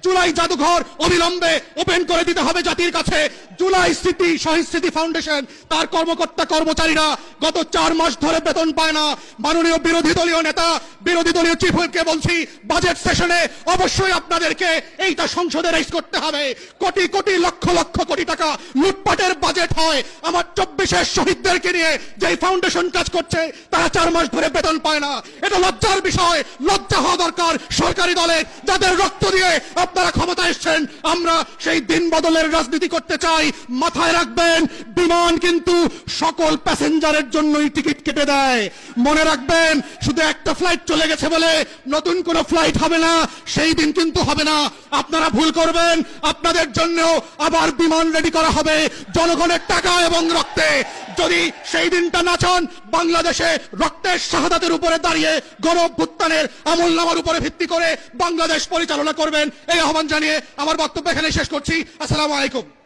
জুলাই জাদুঘর অবিলম্বে ওপেন করে দিতে হবে জাতির কাছে। জুলাই স্মৃতি শহীদ ফাউন্ডেশন তার কর্মকর্তা কর্মচারীরা গত 4 মাস ধরে বেতন পায় না। মাননীয় বিরোধী দলীয় নেতা, বিরোধী দলীয় চিফ হুইপকে বলছি, বাজেট সেশনে অবশ্যই আপনাদেরকে এইটা সংসদে রাইজ করতে হবে। কোটি কোটি লক্ষ লক্ষ কোটি টাকা লুটপাটের বাজেট হয়। আমার 24-এর শহীদদেরকে নিয়ে যে ফাউন্ডেশন কাজ করছে তারা 4 মাস ধরে বেতন পায় না। এটা লজ্জার বিষয়, লজ্জা হওয়া দরকার সরকারি দলে, যাদের রক্ত দিয়ে আপনারা ক্ষমতা এসেছেন। আমরা সেই দিন বদলের রাজনীতি করতে চাই। মাথায় রাখবেন, বিমান কিন্তু সকল প্যাসেঞ্জারের জন্যই টিকিট কেটে দেয়। মনে রাখবেন, শুধু একটা ফ্লাইট চলে গেছে বলে নতুন কোনো ফ্লাইট হবে না, সেই দিন কিন্তু হবে না। আপনারা ভুল করবেন, আপনাদের জন্য আবার বিমান রেডি করা হবে জনগণের টাকা এবং রক্তে। যদি সেই দিনটা না চান, বাংলাদেশে রক্তের শাহাদাতের উপরে দাঁড়িয়ে গণ-অভ্যুত্থানের আমলনামার উপরে ভিত্তি করে বাংলাদেশ পরিচালনা করবেন, এই আহ্বান জানিয়ে আমার বক্তব্য এখানে শেষ করছি। আসসালামু আলাইকুম।